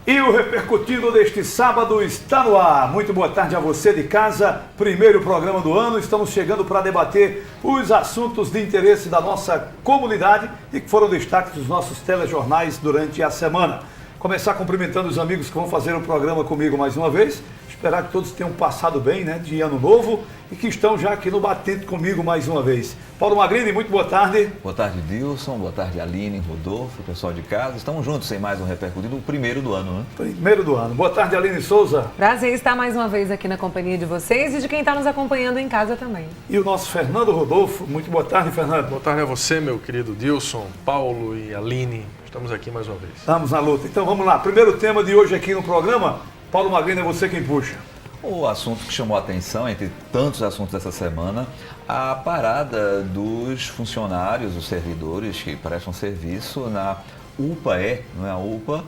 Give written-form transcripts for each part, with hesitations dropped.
E o Repercutindo deste sábado está no ar. Muito boa tarde a você de casa. Primeiro programa do ano. Estamos chegando para debater os assuntos de interesse da nossa comunidade e que foram destaques dos nossos telejornais durante a semana. Começar cumprimentando os amigos que vão fazer o programa comigo mais uma vez. Esperar que todos tenham passado bem, né, de ano novo e que estão já aqui no Batente comigo mais uma vez. Paulo Magrini, muito boa tarde. Boa tarde, Dilson. Boa tarde, Aline, Rodolfo, pessoal de casa. Estamos juntos em mais um Repercutindo, o primeiro do ano, né? Primeiro do ano. Boa tarde, Aline Souza. Prazer estar mais uma vez aqui na companhia de vocês e de quem está nos acompanhando em casa também. E o nosso Fernando Rodolfo. Muito boa tarde, Fernando. Boa tarde a você, meu querido Dilson, Paulo e Aline. Estamos aqui mais uma vez. Estamos na luta. Então vamos lá. Primeiro tema de hoje aqui no programa. Paulo Magrini, é você quem puxa. O assunto que chamou a atenção, entre tantos assuntos dessa semana, a parada dos funcionários, os servidores que prestam serviço na UPAE, não é a UPA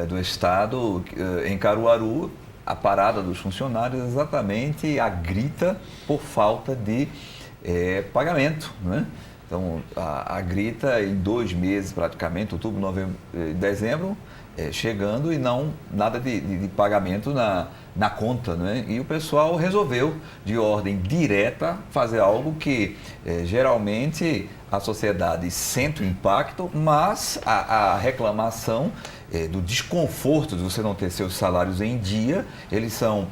do Estado, em Caruaru. A parada dos funcionários exatamente a grita por falta de pagamento, né? Então, a grita em 2 meses praticamente, outubro, novembro e dezembro, chegando e não nada de pagamento na conta, né? E o pessoal resolveu, de ordem direta, fazer algo que geralmente a sociedade sente o impacto, mas a reclamação do desconforto de você não ter seus salários em dia. Eles são,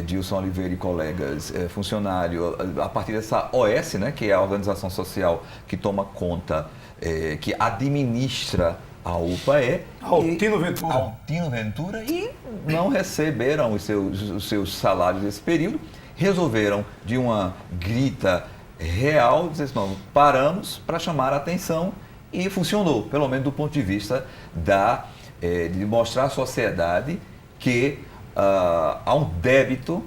Dilson Oliveira e colegas, funcionário a partir dessa OS, né, que é a organização social que toma conta, que administra a UPAE, Altino Ventura, e não receberam os seus salários nesse período. Resolveram, de uma grita real, dizer assim, não, paramos para chamar a atenção, e funcionou, pelo menos do ponto de vista de mostrar à sociedade que há um débito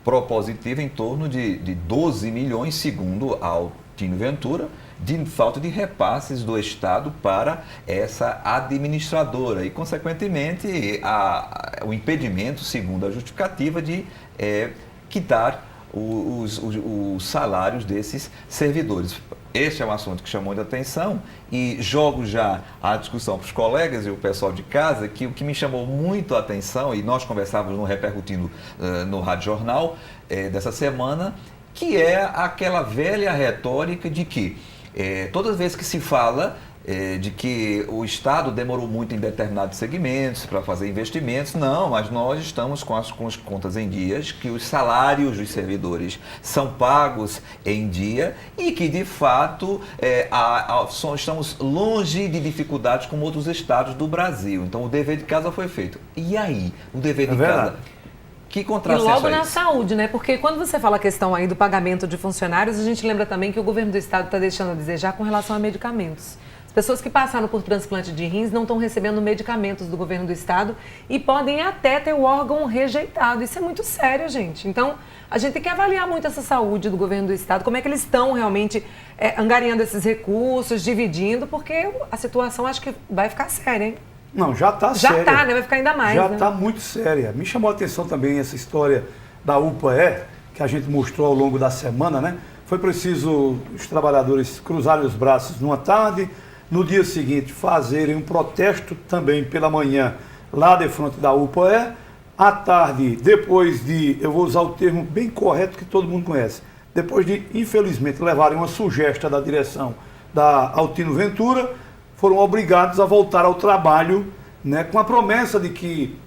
propositivo em torno de 12 milhões, segundo a Altino Ventura, de falta de repasses do Estado para essa administradora e, consequentemente, o impedimento, segundo a justificativa, de quitar os salários desses servidores. Este é um assunto que chamou muita atenção e jogo já a discussão para os colegas e o pessoal de casa, que o que me chamou muito a atenção, e nós conversávamos no Repercutindo no Rádio Jornal dessa semana, que é aquela velha retórica de que todas as vezes que se fala de que o Estado demorou muito em determinados segmentos para fazer investimentos, não, mas nós estamos com as contas em dias, que os salários dos servidores são pagos em dia e que, de fato, estamos longe de dificuldades como outros estados do Brasil. Então, o dever de casa foi feito. E aí, o dever de casa? Que contrassenso e logo é na esse? Saúde, né? Porque quando você fala a questão aí do pagamento de funcionários, a gente lembra também que o governo do estado está deixando a desejar com relação a medicamentos. As pessoas que passaram por transplante de rins não estão recebendo medicamentos do governo do estado e podem até ter o órgão rejeitado. Isso é muito sério, gente. Então, a gente tem que avaliar muito essa saúde do governo do estado, como é que eles estão realmente angariando esses recursos, dividindo, porque a situação acho que vai ficar séria, hein? Não, já está séria. Já está, né? Vai ficar ainda mais. Já né? está muito séria. Me chamou a atenção também essa história da UPAE, que a gente mostrou ao longo da semana, né? Foi preciso os trabalhadores cruzarem os braços numa tarde, no dia seguinte fazerem um protesto também pela manhã lá de frente da UPAE, à tarde, depois de, eu vou usar o termo bem correto que todo mundo conhece, depois de, infelizmente, levarem uma sugestão da direção da Altino Ventura, foram obrigados a voltar ao trabalho, né, com a promessa de que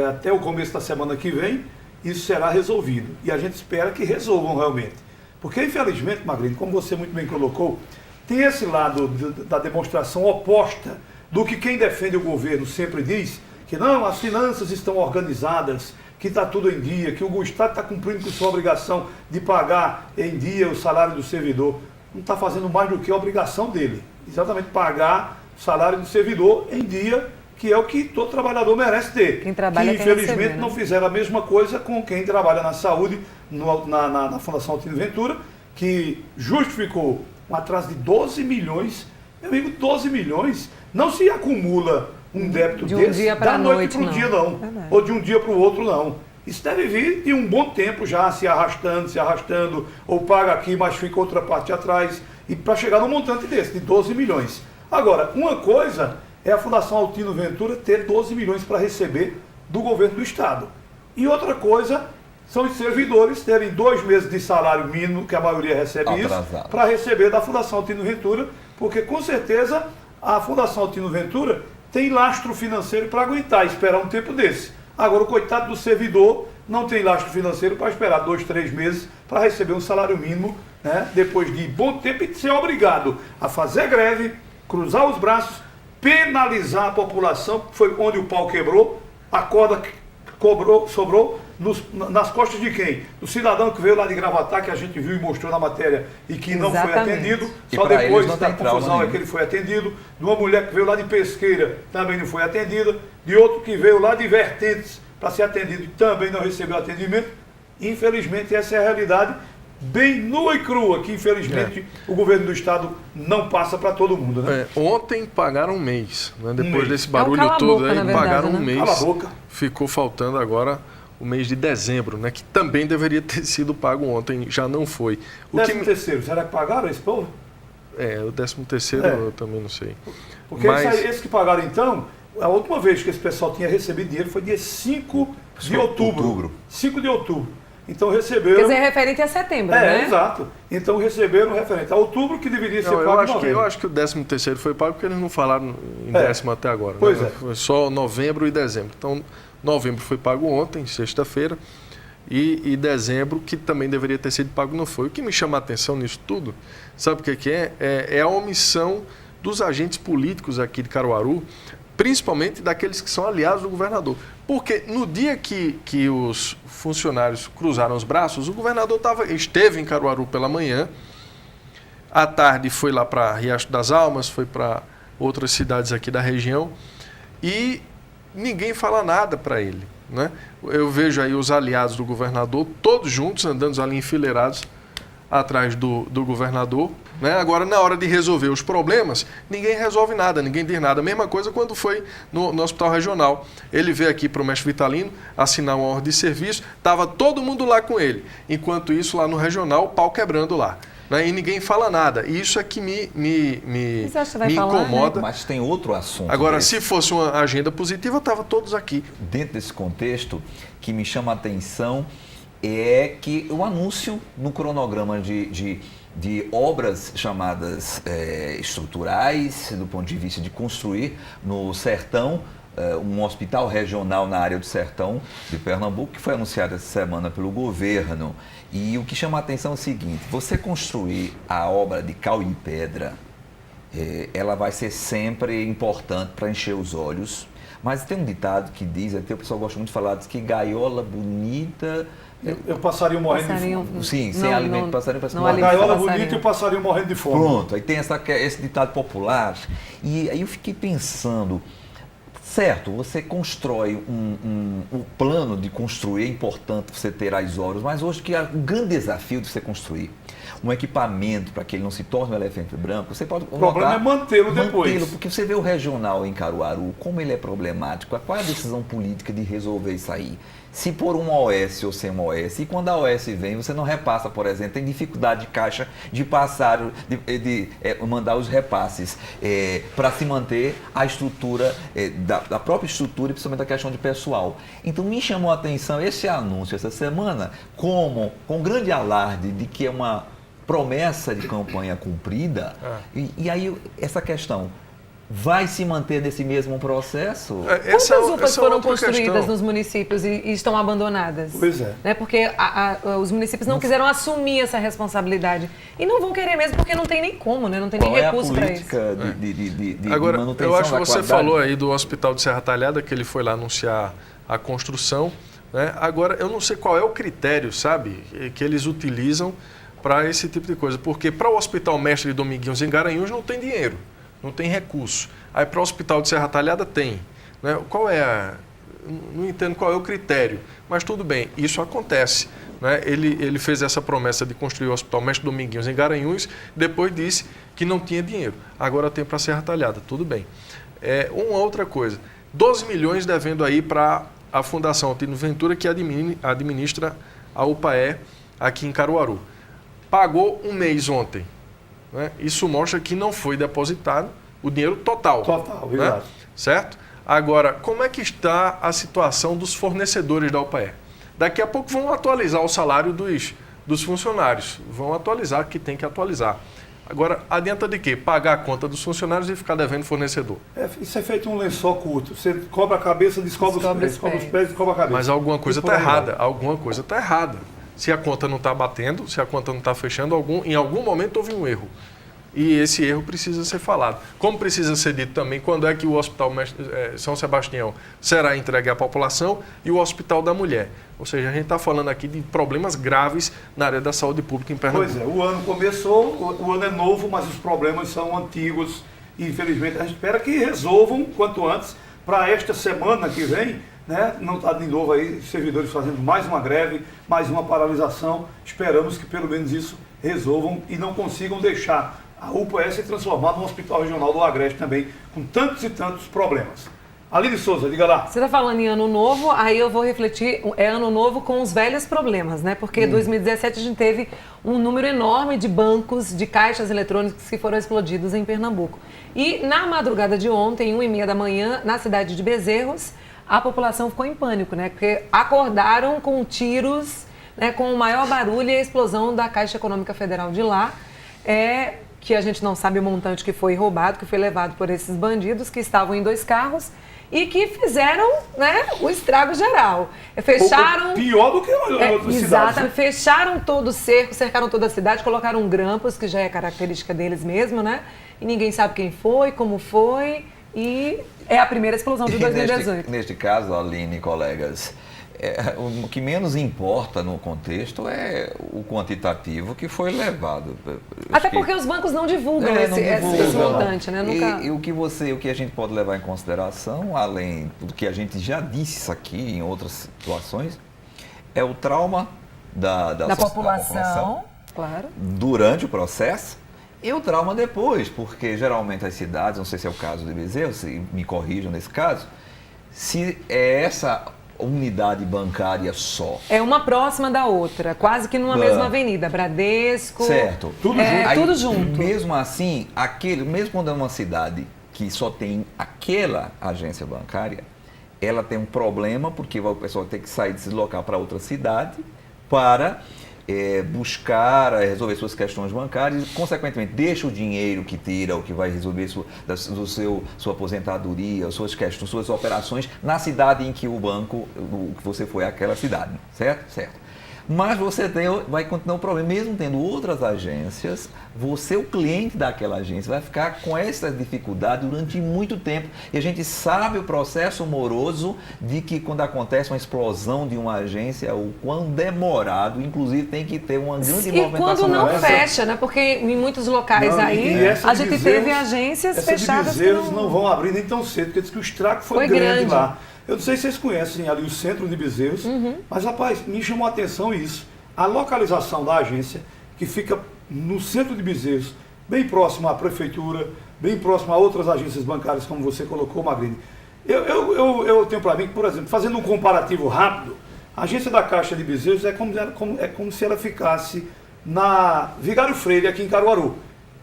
até o começo da semana que vem isso será resolvido. E a gente espera que resolvam realmente. Porque, infelizmente, Magrini, como você muito bem colocou, tem esse lado da demonstração oposta do que quem defende o governo sempre diz, que não, as finanças estão organizadas, que está tudo em dia, que o Estado está cumprindo com sua obrigação de pagar em dia o salário do servidor. Não está fazendo mais do que a obrigação dele. Exatamente pagar o salário do servidor em dia, que é o que todo trabalhador merece ter. Quem trabalha, que infelizmente receber, né? não fizeram a mesma coisa com quem trabalha na saúde, na Fundação Altino Ventura, que justificou um atraso de 12 milhões. Meu amigo, 12 milhões não se acumula um débito de um desse dia para da noite para o não. dia, não. Verdade. Ou de um dia para o outro, não. Isso deve vir de um bom tempo já se arrastando, ou paga aqui, mas fica outra parte atrás, e para chegar num montante desse, de 12 milhões. Agora, uma coisa é a Fundação Altino Ventura ter 12 milhões para receber do governo do Estado. E outra coisa são os servidores terem 2 meses de salário mínimo, que a maioria recebe isso, para receber da Fundação Altino Ventura, porque com certeza a Fundação Altino Ventura tem lastro financeiro para aguentar, esperar um tempo desse. Agora, o coitado do servidor não tem lastro financeiro para esperar 2, 3 meses para receber um salário mínimo, né, depois de bom tempo, e ser obrigado a fazer greve, cruzar os braços, penalizar a população, que foi onde o pau quebrou, a corda sobrou nas costas de quem? Do cidadão que veio lá de Gravatá, que a gente viu e mostrou na matéria, e que não foi atendido, só depois da confusão é que ele foi atendido, de uma mulher que veio lá de Pesqueira, também não foi atendida, de outro que veio lá de Vertentes para ser atendido, também não recebeu atendimento. Infelizmente, essa é a realidade bem nua e crua, que infelizmente o governo do Estado não passa para todo mundo, né? Ontem pagaram um mês, né? Depois desse barulho todo aí, pagaram um mês. Cala a boca. Ficou faltando agora o mês de dezembro, né? Que também deveria ter sido pago ontem, já não foi. O 13º, será que pagaram esse povo? O 13º eu também não sei. Porque esses que pagaram então, a última vez que esse pessoal tinha recebido dinheiro foi dia 5 de outubro. 5 de outubro. Então receberam... Quer dizer, referente a setembro, né? Exato. Então receberam referente a outubro, que deveria ser pago em novembro. Eu acho que o 13º foi pago porque eles não falaram em décimo até agora. Pois né? Foi só novembro e dezembro. Então, novembro foi pago ontem, sexta-feira, e dezembro, que também deveria ter sido pago, não foi. O que me chama a atenção nisso tudo, sabe o que é? É a omissão dos agentes políticos aqui de Caruaru, principalmente daqueles que são aliados do governador. Porque no dia que os funcionários cruzaram os braços, o governador esteve em Caruaru pela manhã, à tarde foi lá para Riacho das Almas, foi para outras cidades aqui da região, e ninguém fala nada para ele, né? Eu vejo aí os aliados do governador, todos juntos, andando ali enfileirados atrás do governador, né? Agora, na hora de resolver os problemas, ninguém resolve nada, ninguém diz nada. A mesma coisa quando foi no hospital regional. Ele veio aqui para o mestre Vitalino assinar uma ordem de serviço, estava todo mundo lá com ele. Enquanto isso, lá no regional, o pau quebrando lá. Né? E ninguém fala nada. E isso é que me incomoda. Né? Mas tem outro assunto. Agora, se fosse uma agenda positiva, estavam todos aqui. Dentro desse contexto, que me chama a atenção é que o anúncio no cronograma de obras chamadas estruturais, do ponto de vista de construir no Sertão, um hospital regional na área do Sertão de Pernambuco, que foi anunciado essa semana pelo governo. E o que chama a atenção é o seguinte: você construir a obra de cal e pedra, ela vai ser sempre importante para encher os olhos. Mas tem um ditado que diz, até o pessoal gosta muito de falar, diz que gaiola bonita... Eu passarinho morrendo de fome. Sim, sem alimento, passarinho parece uma gaiola bonita e o passarinho morrendo de fome. Pronto, aí tem esse ditado popular. E aí eu fiquei pensando, certo, você constrói o plano de construir, é importante você ter as obras, mas hoje que é o grande desafio de você construir um equipamento para que ele não se torne um elefante branco, você pode... O problema é mantê-lo depois. Porque você vê o regional em Caruaru, como ele é problemático, qual é a decisão política de resolver isso aí? Se por uma OS ou sem uma OS, e quando a OS vem, você não repassa, por exemplo, tem dificuldade de caixa de passar, de mandar os repasses para se manter a estrutura, da própria estrutura e principalmente a questão de pessoal. Então me chamou a atenção esse anúncio essa semana, com grande alarde de que é uma promessa de campanha cumprida, e aí essa questão... Vai se manter nesse mesmo processo? Quantas UPAs foram construídas nos municípios e estão abandonadas? Pois é. Né? Porque os municípios não quiseram assumir essa responsabilidade. E não vão querer mesmo, porque não tem nem como, né? Não tem nem recurso para isso. De Agora, manutenção eu acho que você qualidade. falou aí do Hospital de Serra Talhada, que ele foi lá anunciar a construção. Né? Agora, eu não sei qual é o critério, sabe, que eles utilizam para esse tipo de coisa. Porque para o Hospital Mestre Dominguinhos em Garanhuns não tem dinheiro. Não tem recurso. Aí para o Hospital de Serra Talhada tem. Né? Não entendo qual é o critério, mas tudo bem, isso acontece. Né? Ele fez essa promessa de construir o Hospital Mestre Dominguinhos em Garanhuns, depois disse que não tinha dinheiro. Agora tem para Serra Talhada, tudo bem. Uma outra coisa, 12 milhões devendo aí para a Fundação Altino Ventura, que administra a UPAE aqui em Caruaru. Pagou um mês ontem. Né? Isso mostra que não foi depositado, o dinheiro total. Total, né? exato. Certo? Agora, como é que está a situação dos fornecedores da UPE? Daqui a pouco vão atualizar o salário dos funcionários. Vão atualizar, que tem que atualizar. Agora, adianta de quê? Pagar a conta dos funcionários e ficar devendo fornecedor. Isso é feito um lençol curto. Você cobra a cabeça, descobre os pés. Cobra os pés e cobra a cabeça. Mas alguma coisa E por está aí vai. errada. Alguma coisa está errada. Se a conta não está batendo, se a conta não está fechando, em algum momento houve um erro. E esse erro precisa ser falado. Como precisa ser dito também, quando é que o Hospital São Sebastião será entregue à população e o Hospital da Mulher. Ou seja, a gente está falando aqui de problemas graves na área da saúde pública em Pernambuco. Pois é, o ano começou, o ano é novo, mas os problemas são antigos. E, infelizmente, a gente espera que resolvam quanto antes para esta semana que vem. Né? Não está de novo aí servidores fazendo mais uma greve, mais uma paralisação. Esperamos que pelo menos isso resolvam e não consigam deixar a UPE se transformar num hospital regional do Agreste também, com tantos e tantos problemas. Aline Souza, diga lá. Você está falando em ano novo, aí eu vou refletir, é ano novo com os velhos problemas, né? Porque em 2017 a gente teve um número enorme de bancos, de caixas eletrônicos que foram explodidos em Pernambuco. E na madrugada de ontem, 1h30 da manhã, na cidade de Bezerros, a população ficou em pânico, né? Porque acordaram com tiros, né, com o maior barulho e a explosão da Caixa Econômica Federal de lá, que a gente não sabe o montante que foi roubado, que foi levado por esses bandidos que estavam em 2 carros e que fizeram, né, o estrago geral. Fecharam... Pior do que outras cidades. Exatamente. Fecharam todo o cerco, cercaram toda a cidade, colocaram grampos, que já é característica deles mesmo, né? E ninguém sabe quem foi, como foi, e é a primeira explosão de 2018. Neste caso, Aline e colegas, o que menos importa no contexto é o quantitativo que foi levado. Até porque os bancos não divulgam esse montante, né? Nunca... E o que a gente pode levar em consideração, além do que a gente já disse aqui em outras situações, é o trauma da população, claro, durante o processo e o trauma depois, porque geralmente as cidades, não sei se é o caso de Bezerros, se me corrijam nesse caso, se é essa unidade bancária só. É uma próxima da outra, quase que numa mesma avenida, Bradesco. Certo. Tudo junto. Aí, tudo junto. Mesmo assim, mesmo quando é uma cidade que só tem aquela agência bancária, ela tem um problema porque o pessoal tem que sair de se deslocar para outra cidade para buscar resolver suas questões bancárias e, consequentemente, deixa o dinheiro que tira, o que vai resolver sua aposentadoria, suas questões, suas operações na cidade em que o banco, que você foi àquela cidade, certo? Certo. Mas você vai continuar o problema, mesmo tendo outras agências, você, o cliente daquela agência, vai ficar com essa dificuldade durante muito tempo. E a gente sabe o processo moroso de que quando acontece uma explosão de uma agência, o quão demorado, inclusive tem que ter uma grande movimentação. E quando não fecha, né? Porque em muitos locais a gente teve agências fechadas. Essas de Bezerros não vão abrir nem tão cedo, porque diz que o estrago foi grande lá. Eu não sei se vocês conhecem ali o centro de Bezerros, mas, rapaz, me chamou a atenção isso. A localização da agência, que fica no centro de Bezerros, bem próximo à prefeitura, bem próximo a outras agências bancárias, como você colocou, Magrini. Eu tenho para mim que, por exemplo, fazendo um comparativo rápido, a agência da Caixa de Bezerros é como se ela ficasse na Vigário Freire, aqui em Caruaru.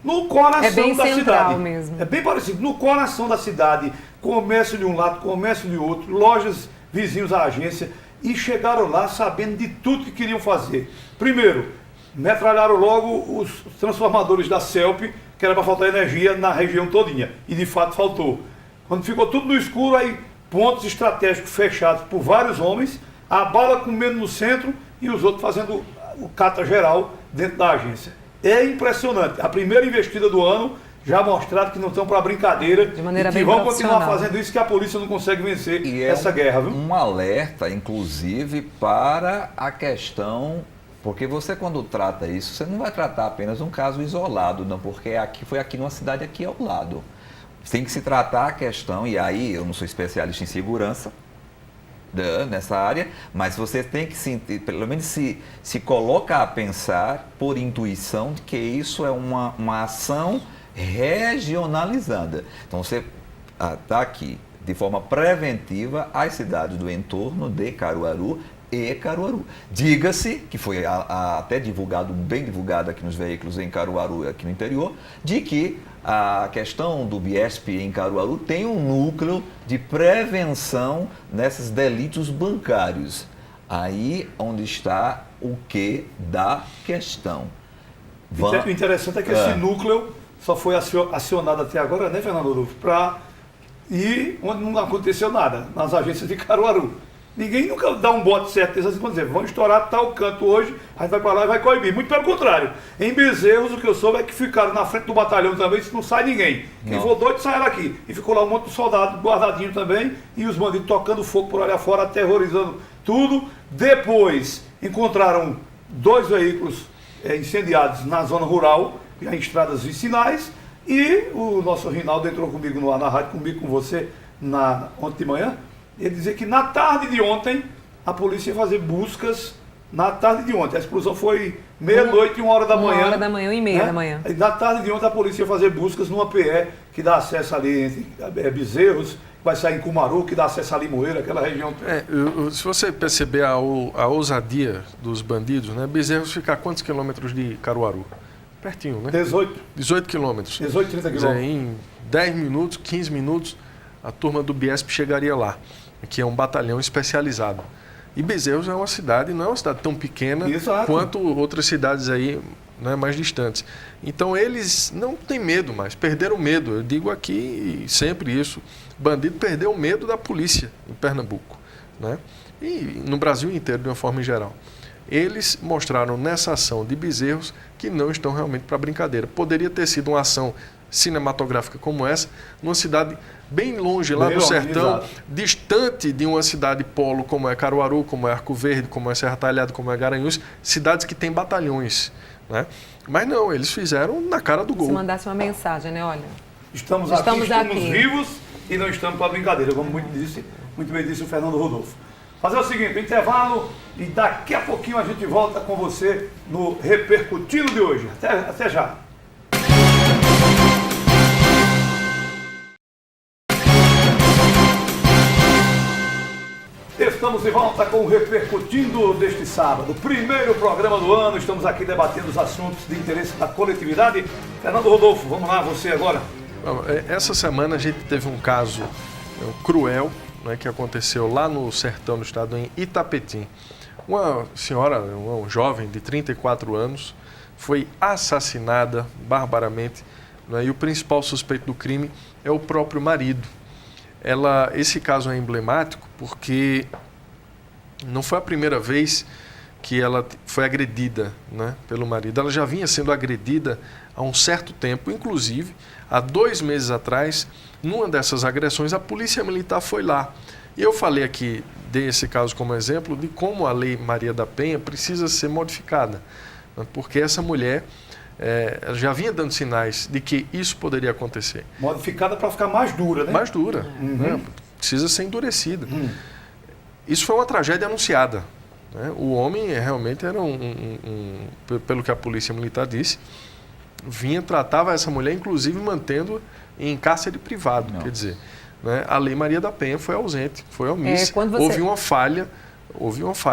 No coração da cidade. Mesmo. É bem parecido. No coração da cidade, comércio de um lado, comércio de outro, lojas vizinhos à agência, e chegaram lá sabendo de tudo que queriam fazer. Primeiro, metralharam logo os transformadores da CELP, que era para faltar energia na região todinha. E de fato faltou. Quando ficou tudo no escuro, aí pontos estratégicos fechados por vários homens, a bala comendo no centro e os outros fazendo o cata geral dentro da agência. É impressionante. A primeira investida do ano já mostraram que não estão para brincadeira de maneira e que bem vão continuar fazendo isso, que a polícia não consegue vencer essa guerra, viu? Um alerta, inclusive, para a questão, porque você, quando trata isso, você não vai tratar apenas um caso isolado, não, porque foi aqui numa cidade aqui ao lado. Tem que se tratar a questão, e aí eu não sou especialista em segurança nessa área, mas você tem que pelo menos se colocar a pensar por intuição de que isso é uma ação regionalizada. Então você está aqui de forma preventiva as cidades do entorno de Caruaru e Caruaru. Diga-se, que foi até divulgado, bem divulgado aqui nos veículos em Caruaru e aqui no interior, de que a questão do Biesp em Caruaru tem um núcleo de prevenção nesses delitos bancários. Aí onde está o que da questão. O interessante é que esse núcleo só foi acionado até agora, né, Fernando Rodolfo, para ir onde não aconteceu nada, nas agências de Caruaru. Ninguém nunca dá um bote certeza assim, dizer, vão estourar tal canto hoje, a gente vai para lá e vai coibir. Muito pelo contrário. Em Bezerros, o que eu soube é que ficaram na frente do batalhão também, se não sai ninguém. Quem for doido, sai daqui. E ficou lá um monte de soldado guardadinho também, e os bandidos tocando fogo por ali fora, aterrorizando tudo. Depois, encontraram 2 veículos incendiados na zona rural, em estradas vicinais, e o nosso Rinaldo entrou comigo no ar na rádio, comigo, com você, ontem de manhã. Ele dizia que na tarde de ontem, a polícia ia fazer buscas, na tarde de ontem. A explosão foi meia-noite e 1h da manhã. 1h da manhã, 1h30 da manhã. E na tarde de ontem, a polícia ia fazer buscas numa PE, que dá acesso ali entre Bezerros, que vai sair em Cumaru, que dá acesso a Limoeiro, aquela região. Se você perceber a ousadia dos bandidos, né? Bezerros fica a quantos quilômetros de Caruaru? Pertinho, né? 18 quilômetros. 18, 30 quilômetros. Em 10 minutos, 15 minutos, a turma do Biesp chegaria lá, que é um batalhão especializado. E Bezerros é uma cidade, não é uma cidade tão pequena quanto outras cidades aí, né, mais distantes. Então eles não têm medo mais, perderam o medo. Eu digo aqui sempre isso, bandido perdeu o medo da polícia em Pernambuco, né? E no Brasil inteiro, de uma forma geral. Eles mostraram nessa ação de Bezerros que não estão realmente para brincadeira. Poderia ter sido uma ação cinematográfica como essa, numa cidade bem longe, lá do sertão, distante de uma cidade polo como é Caruaru, como é Arco Verde, como é Serra Talhada, como é Garanhuns, cidades que têm batalhões, né? Mas não, eles fizeram na cara do gol. Se mandasse uma mensagem, né? Olha, estamos aqui, vivos e não estamos para brincadeira, como muito bem disse o Fernando Rodolfo. Fazer o seguinte, intervalo, e daqui a pouquinho a gente volta com você no Repercutindo de hoje. Até já. Estamos de volta com o Repercutindo deste sábado, primeiro programa do ano. Estamos aqui debatendo os assuntos de interesse da coletividade. Fernando Rodolfo, vamos lá, você agora. Essa semana a gente teve um caso cruel, né, que aconteceu lá no sertão do estado, em Itapetim. Uma senhora, um jovem de 34 anos, foi assassinada barbaramente, né, e o principal suspeito do crime é o próprio marido. Esse caso é emblemático porque não foi a primeira vez que ela foi agredida, né, pelo marido. Ela já vinha sendo agredida há um certo tempo, inclusive, há 2 meses atrás, numa dessas agressões, a Polícia Militar foi lá. E eu falei aqui, dei esse caso como exemplo, de como a Lei Maria da Penha precisa ser modificada, né, porque essa mulher já vinha dando sinais de que isso poderia acontecer. Modificada para ficar mais dura, né? Mais dura, né? Precisa ser endurecida. Isso foi uma tragédia anunciada, né? O homem realmente era pelo que a Polícia Militar disse, tratava essa mulher, inclusive mantendo em cárcere privado, quer dizer, né? A Lei Maria da Penha foi ausente, foi omissa, houve uma falha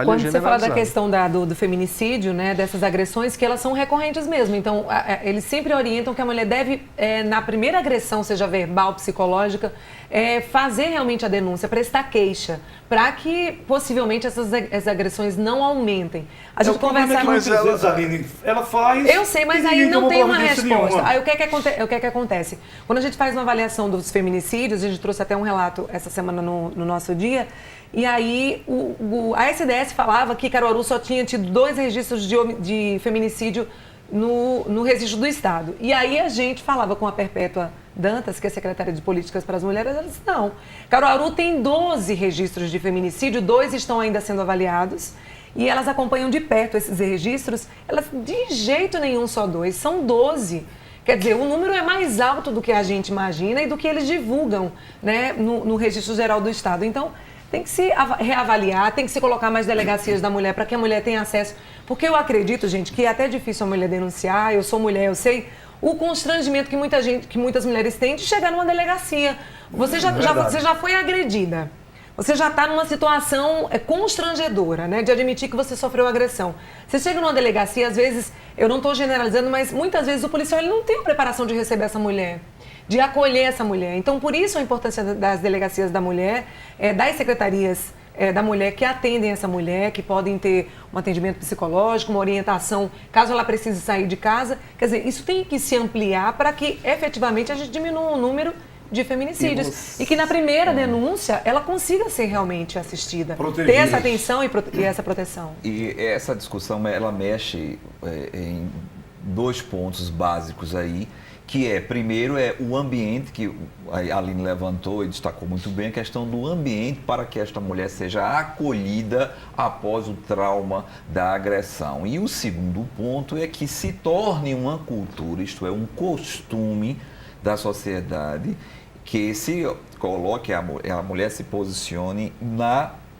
Quando generalizada. você fala da questão do feminicídio, né, dessas agressões, que elas são recorrentes mesmo. Então, eles sempre orientam que a mulher deve, na primeira agressão, seja verbal, psicológica, fazer realmente a denúncia, prestar queixa, para que, possivelmente, essas agressões não aumentem. A gente conversava... Mas ela faz... Eu sei, mas aí não tem uma resposta. Aí o que é que acontece? Quando a gente faz uma avaliação dos feminicídios, a gente trouxe até um relato essa semana no nosso dia, e aí a SDS falava que Caruaru só tinha tido 2 registros de feminicídio no registro do Estado. E aí a gente falava com a Perpétua Dantas, que é secretária de Políticas para as Mulheres, ela disse, não, Caruaru tem 12 registros de feminicídio, 2 estão ainda sendo avaliados, e elas acompanham de perto esses registros, elas de jeito nenhum só 2, são 12. Quer dizer, o número é mais alto do que a gente imagina e do que eles divulgam, né, no Registro Geral do Estado. Então, tem que se reavaliar, tem que se colocar mais delegacias da mulher para que a mulher tenha acesso. Porque eu acredito, gente, que é até difícil a mulher denunciar, eu sou mulher, eu sei o constrangimento que muitas mulheres têm de chegar numa delegacia. Você já foi agredida. você já está numa situação constrangedora, né, de admitir que você sofreu agressão. Você chega numa delegacia, às vezes, eu não estou generalizando, mas muitas vezes o policial ele não tem a preparação de receber essa mulher, de acolher essa mulher. Então, por isso a importância das delegacias da mulher, das secretarias da mulher que atendem essa mulher, que podem ter um atendimento psicológico, uma orientação, caso ela precise sair de casa. Quer dizer, isso tem que se ampliar para que efetivamente a gente diminua o número de feminicídios. E que na primeira denúncia ela consiga ser realmente assistida, ter essa atenção e essa proteção. E essa discussão, ela mexe em 2 pontos básicos aí, que primeiro, o ambiente, que a Aline levantou e destacou muito bem, a questão do ambiente para que esta mulher seja acolhida após o trauma da agressão. E o segundo ponto é que se torne uma cultura, isto é, um costume da sociedade, que se coloque a mulher se posicione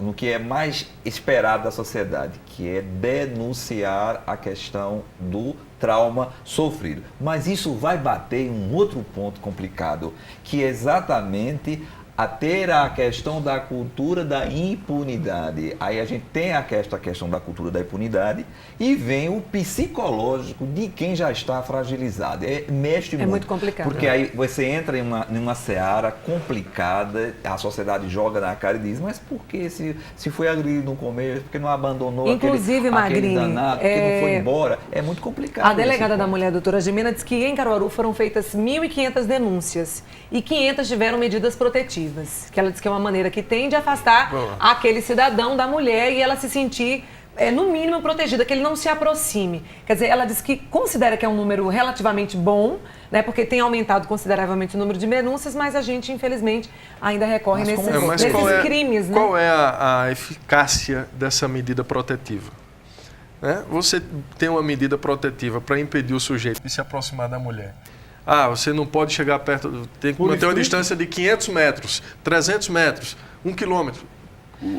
no que é mais esperado da sociedade, que é denunciar a questão do trauma sofrido. Mas isso vai bater em um outro ponto complicado, que é exatamente ter a questão da cultura da impunidade. Aí a gente tem esta questão da cultura da impunidade e vem o psicológico de quem já está fragilizado. Mexe muito. É muito complicado. Porque aí você entra em uma seara complicada, a sociedade joga na cara e diz, mas por que se foi agredido no começo, porque não abandonou Inclusive, aquele danado, porque não foi embora? É muito complicado. A delegada da mulher, a doutora Gimena, disse que em Caruaru foram feitas 1.500 denúncias e 500 tiveram medidas protetivas. Que ela diz que é uma maneira que tem de afastar aquele cidadão da mulher e ela se sentir, no mínimo, protegida, que ele não se aproxime. Quer dizer, ela diz que considera que é um número relativamente bom, né, porque tem aumentado consideravelmente o número de denúncias, mas a gente, infelizmente, ainda recorre nesses crimes. Né? Qual é a eficácia dessa medida protetiva? Você tem uma medida protetiva para impedir o sujeito de se aproximar da mulher. Você não pode chegar perto, tem que manter uma distância de 500 metros, 300 metros, 1 quilômetro,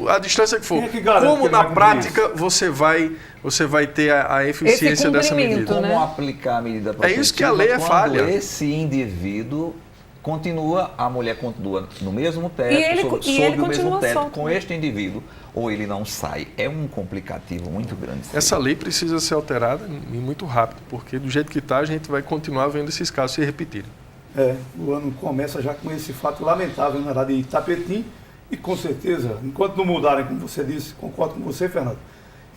a distância que for. Como na prática você vai ter a eficiência dessa medida? Como aplicar a medida protetiva? É isso que a lei falha. Quando esse indivíduo a mulher continua no mesmo teto, sob o mesmo teto com este indivíduo, ou ele não sai. É um complicativo muito grande. Essa lei precisa ser alterada e muito rápido, porque do jeito que está, a gente vai continuar vendo esses casos se repetirem. O ano começa já com esse fato lamentável na área de Itapetim e, com certeza, enquanto não mudarem, como você disse, concordo com você, Fernando,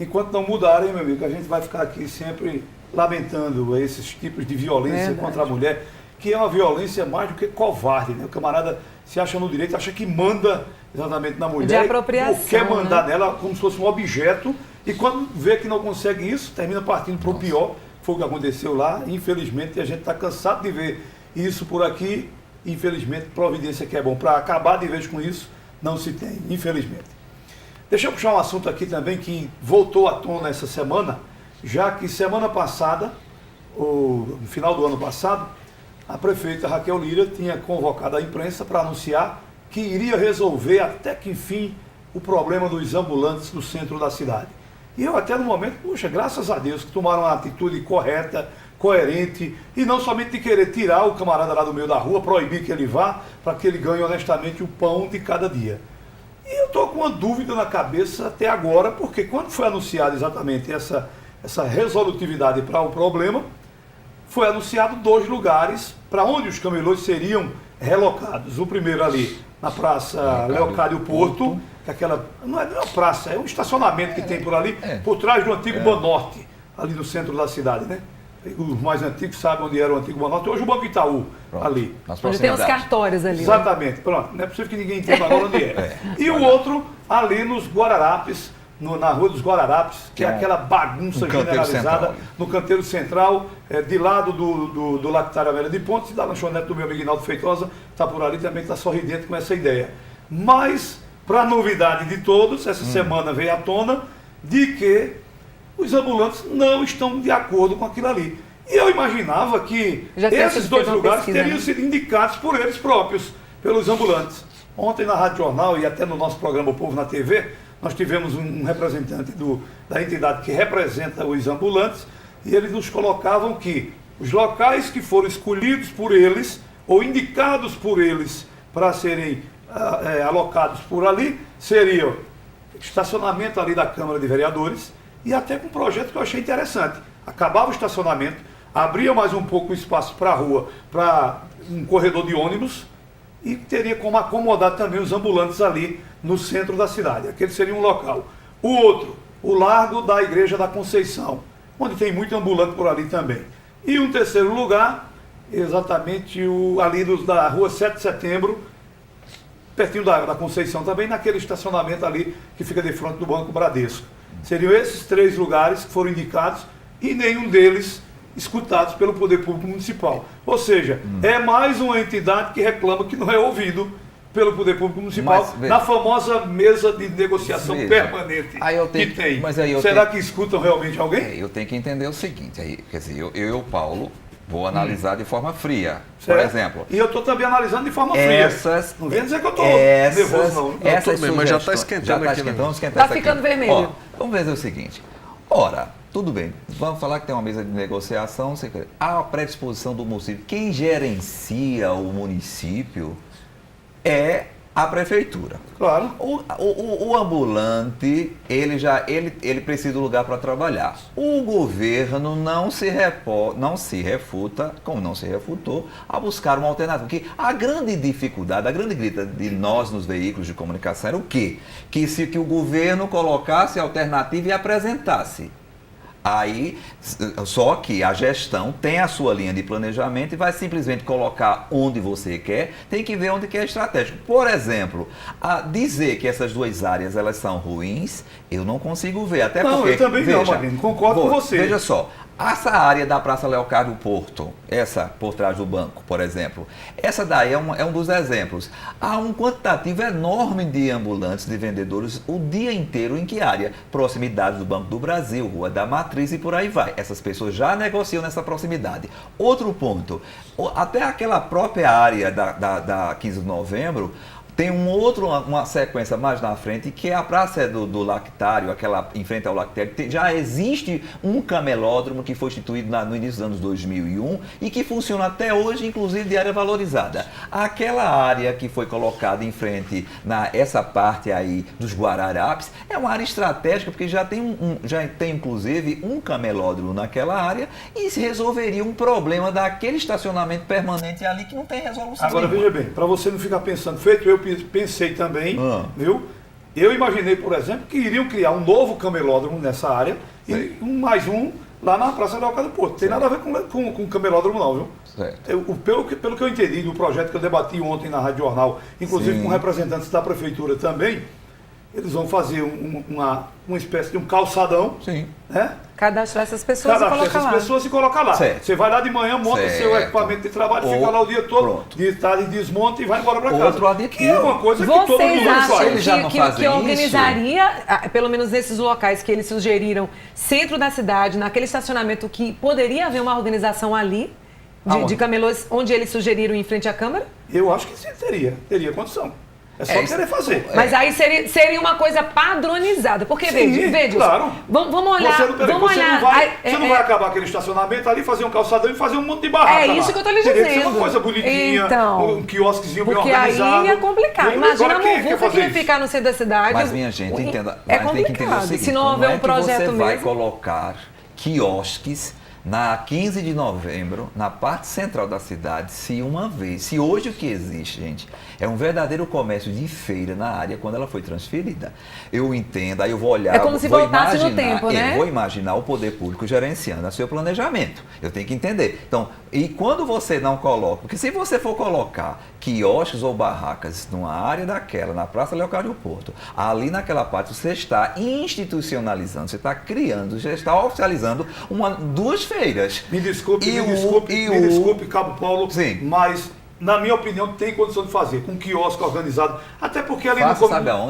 enquanto não mudarem, meu amigo, a gente vai ficar aqui sempre lamentando esses tipos de violência contra a mulher, que é uma violência mais do que covarde, né? O camarada se acha no direito, acha que manda exatamente na mulher, de apropriação, ou quer mandar nela como se fosse um objeto, e quando vê que não consegue isso, termina partindo para o pior. Foi o que aconteceu lá, infelizmente, e a gente está cansado de ver isso por aqui. Infelizmente, providência que é bom para acabar de vez com isso, não se tem, infelizmente. Deixa eu puxar um assunto aqui também que voltou à tona essa semana, já que semana passada, no final do ano passado, a prefeita Raquel Lira tinha convocado a imprensa para anunciar que iria resolver até que enfim o problema dos ambulantes no centro da cidade. E eu até no momento, puxa, graças a Deus que tomaram uma atitude correta, coerente, e não somente de querer tirar o camarada lá do meio da rua, proibir que ele vá, para que ele ganhe honestamente o pão de cada dia. E eu estou com uma dúvida na cabeça até agora, porque quando foi anunciada exatamente essa resolutividade para o problema, foi anunciado 2 lugares para onde os camelôs seriam relocados. O primeiro ali na Praça Leocádio Porto, que aquela não é uma praça, é um estacionamento que tem por ali, por trás do antigo Banorte, ali no centro da cidade, né? Os mais antigos sabem onde era o antigo Banorte, hoje o Banco Itaú, ali. Onde tem os cartórios ali. Exatamente, pronto, não é possível que ninguém entenda agora onde é. E o outro ali nos Guararapes, na Rua dos Guararapes, que é aquela bagunça generalizada no canteiro central, de lado do Lactário Amélia de Pontes, e da lanchonete do meu amigo Inaldo Feitosa, está por ali, também está sorridente com essa ideia. Mas, para novidade de todos, essa semana veio à tona de que os ambulantes não estão de acordo com aquilo ali. E eu imaginava que esses 2 lugares teriam sido indicados por eles próprios, pelos ambulantes. Ontem na Rádio Jornal e até no nosso programa O Povo na TV, nós tivemos um representante da entidade que representa os ambulantes, e eles nos colocavam que os locais que foram escolhidos por eles, ou indicados por eles para serem alocados por ali seriam estacionamento ali da Câmara de Vereadores e até com um projeto que eu achei interessante. Acabava o estacionamento, abria mais um pouco o espaço para a rua, para um corredor de ônibus e teria como acomodar também os ambulantes ali no centro da cidade. Aquele seria um local. O outro, o Largo da Igreja da Conceição, onde tem muito ambulante por ali também. E um terceiro lugar, exatamente ali da rua 7 de Setembro, pertinho da Conceição também, naquele estacionamento ali que fica de frente do Banco Bradesco. Seriam esses 3 lugares que foram indicados e nenhum deles escutados pelo Poder Público Municipal. Ou seja, é mais uma entidade que reclama que não é ouvido pelo Poder Público Municipal na famosa mesa de negociação permanente que tem. Será que escutam realmente alguém? Eu tenho que entender o seguinte, quer dizer, eu e o Paulo vou analisar de forma fria, certo. Por exemplo. E eu estou também analisando de forma fria. Não vem dizer que eu estou nervoso, não. Essas mas já está esquentando aqui. Está ficando vermelho. Vamos ver o seguinte. Ora, tudo bem, vamos falar que tem uma mesa de negociação, há a predisposição do município. Quem gerencia o município é a prefeitura. Claro. O ambulante, ele precisa de lugar para trabalhar. O governo não se refuta, como não se refutou, a buscar uma alternativa. Porque a grande dificuldade, a grande grita de nós nos veículos de comunicação era o quê? Que o governo colocasse a alternativa e apresentasse. Aí, só que a gestão tem a sua linha de planejamento e vai simplesmente colocar onde você quer, tem que ver onde que é estratégico. Por exemplo, dizer que essas 2 áreas elas são ruins, eu não consigo ver. Até porque, eu também não, Magno, concordo com você. Veja só, essa área da Praça Leocádio Porto, essa por trás do banco, por exemplo, essa daí é um dos exemplos. Há um quantitativo enorme de ambulantes, de vendedores, o dia inteiro. Em que área? Proximidade do Banco do Brasil, Rua da Matriz e por aí vai. Essas pessoas já negociam nessa proximidade. Outro ponto, até aquela própria área da 15 de novembro, tem uma sequência mais na frente, que é a praça do Lactário, aquela em frente ao Lactário. Já existe um camelódromo que foi instituído no início dos anos 2001 e que funciona até hoje, inclusive de área valorizada. Aquela área que foi colocada em frente, essa parte aí dos Guararapes, é uma área estratégica, porque já tem inclusive um camelódromo naquela área e se resolveria um problema daquele estacionamento permanente ali que não tem resolução. Agora, veja bem, para você não ficar pensando, feito eu pensei também, viu? Eu imaginei, por exemplo, que iriam criar um novo camelódromo nessa área e mais um lá na Praça Leocádio Porto. Tem nada a ver com camelódromo não, viu? Pelo que eu entendi do projeto que eu debati ontem na Rádio Jornal, inclusive com representantes da Prefeitura também, eles vão fazer uma espécie de um calçadão, né? Cadastrar essas pessoas e colocar lá. Certo. Você vai lá de manhã, monta seu equipamento de trabalho, fica lá o dia todo, de tarde desmonta e vai embora para casa. Que é uma coisa que todo mundo faz. Vocês acham que organizaria, pelo menos nesses locais que eles sugeriram, centro da cidade, naquele estacionamento, que poderia haver uma organização ali, de camelôs, onde eles sugeriram em frente à Câmara? Eu acho que sim, teria condição. É só querer fazer. Mas aí seria uma coisa padronizada. Porque, veja, claro. Vamos olhar. Você não vai acabar aquele estacionamento ali, fazer um calçadão e fazer um monte de barraca. É isso que eu estou lhe Teria dizendo. que ser uma coisa bonitinha, um quiosquezinho bem organizado. Porque aí ia complicar. Imagina a muvuca que ia ficar no centro da cidade. Mas, minha gente, entenda. É complicado. Tem que entender o seguinte, se não houver um projeto mesmo. Você vai colocar quiosques na 15 de novembro, na parte central da cidade, se hoje o que existe, gente, é um verdadeiro comércio de feira na área quando ela foi transferida. Eu entendo, aí eu vou olhar... É como se voltasse no tempo, né? Eu vou imaginar o poder público gerenciando o seu planejamento. Eu tenho que entender. Então, e quando você não coloca... Porque se você for colocar quiosques ou barracas numa área daquela, na Praça Leocádio Porto, ali naquela parte, você está institucionalizando, você está criando, você está oficializando duas feiras. Me desculpe, Cabo Paulo, mas na minha opinião tem condição de fazer, com um quiosque organizado, até porque ali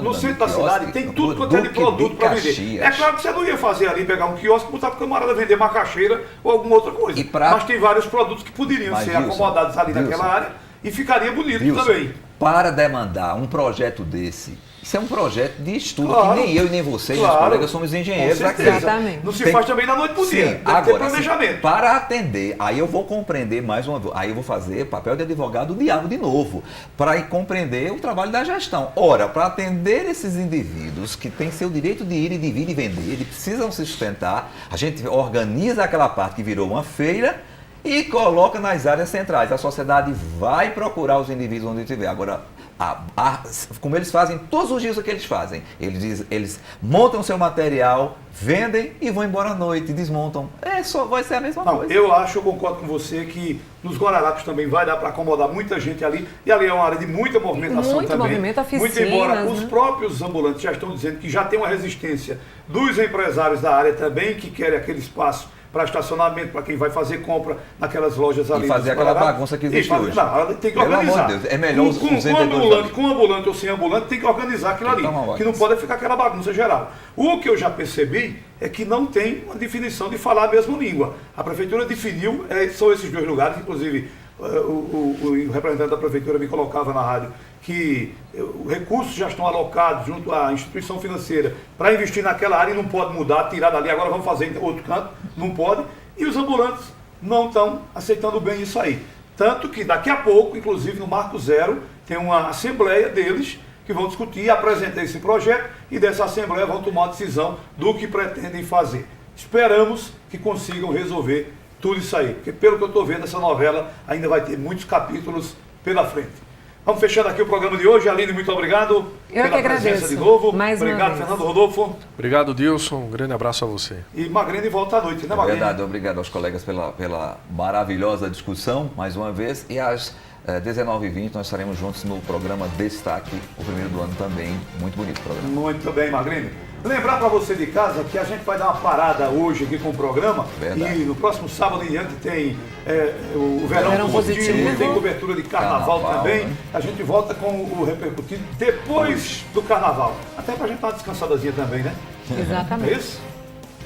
no centro da cidade tem tudo quanto é de produto para vender. É claro que você não ia fazer ali, pegar um quiosque e botar para o camarada vender macaxeira ou alguma outra coisa, mas tem vários produtos que poderiam ser acomodados ali naquela área e ficaria bonito também. Para demandar um projeto desse, Isso é um projeto de estudo Claro. que nem eu e nem você, Claro. meus colegas, somos engenheiros Com aqui. certeza. Exatamente. Não se Tem- faz também da noite pro dia. Sim, Tem que ter agora, planejamento. para atender, aí eu vou compreender mais uma vez, aí eu vou fazer papel de advogado do diabo de novo, para compreender o trabalho da gestão. Ora, para atender esses indivíduos que têm seu direito de ir e de vir e vender, eles precisam se sustentar, a gente organiza aquela parte que virou uma feira e coloca nas áreas centrais. A sociedade vai procurar os indivíduos onde estiver. Agora, como eles fazem todos os dias o que eles fazem, eles montam seu material, vendem e vão embora à noite, desmontam. Vai ser a mesma Não, coisa. eu concordo com você que nos Guararapes também vai dar para acomodar muita gente ali. E ali é uma área de muita movimentação Muito também. movimento, oficinas, muito embora né? os próprios ambulantes já estão dizendo que já tem uma resistência dos empresários da área também, que querem aquele espaço para estacionamento, para quem vai fazer compra naquelas lojas ali. E fazer dos aquela Guararapes. bagunça que existe hoje. Não, tem que Pelo organizar. amor de Deus, é melhor os com vendedores ambulante, com ambulante ou sem ambulante, tem que organizar aquilo ali. Tem que tomar Que não ordem. pode ficar aquela bagunça geral. O que eu já percebi é que não tem uma definição de falar a mesma língua. A prefeitura definiu, são esses dois lugares, inclusive o representante da prefeitura me colocava na rádio que os recursos já estão alocados junto à instituição financeira para investir naquela área e não pode mudar, tirar dali, agora vamos fazer em outro canto, não pode. E os ambulantes não estão aceitando bem isso aí. Tanto que daqui a pouco, inclusive no Marco Zero, tem uma assembleia deles que vão discutir, apresentar esse projeto e dessa assembleia vão tomar a decisão do que pretendem fazer. Esperamos que consigam resolver tudo isso aí, porque pelo que eu estou vendo, essa novela ainda vai ter muitos capítulos pela frente. Vamos fechando aqui o programa de hoje. Aline, muito obrigado Eu pela que presença agradeço. de novo. Mais uma Obrigado, vez. Fernando Rodolfo. Obrigado, Dilson. Um grande abraço a você. E Magrene volta à noite, né, É Magrene? verdade, obrigado aos colegas pela maravilhosa discussão, mais uma vez. E às 19h20 nós estaremos juntos no programa Destaque, o primeiro do ano também. Muito bonito o programa. Muito bem, Magrene. Lembrar para você de casa que a gente vai dar uma parada hoje aqui com o programa. Verdade. E no próximo sábado em diante tem o Verão, Verão positivo, Positivo. tem cobertura de carnaval, Carnaval, também. né? A gente volta com o Repercutindo depois do carnaval. Até para a gente dar uma descansadazinha também, né? É Exatamente. isso?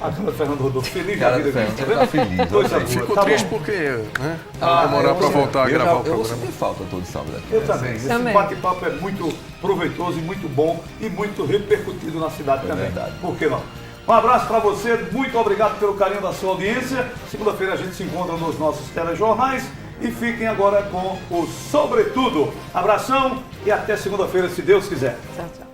A câmera do Fernando Rodolfo, feliz da Cara, vida. Fernando, viu? você tá feliz, Coisa olha aí. boa. Fico Tá triste bom. porque vai demorar para voltar a eu gravar o Eu programa. sinto falta todo sábado aqui. Eu também. Esse Também. bate-papo é muito proveitoso e muito bom e muito repercutido na cidade também. verdade. Por que não? Um abraço para você, muito obrigado pelo carinho da sua audiência. Segunda-feira a gente se encontra nos nossos telejornais e fiquem agora com o Sobretudo. Abração e até segunda-feira, se Deus quiser. Tchau, tchau.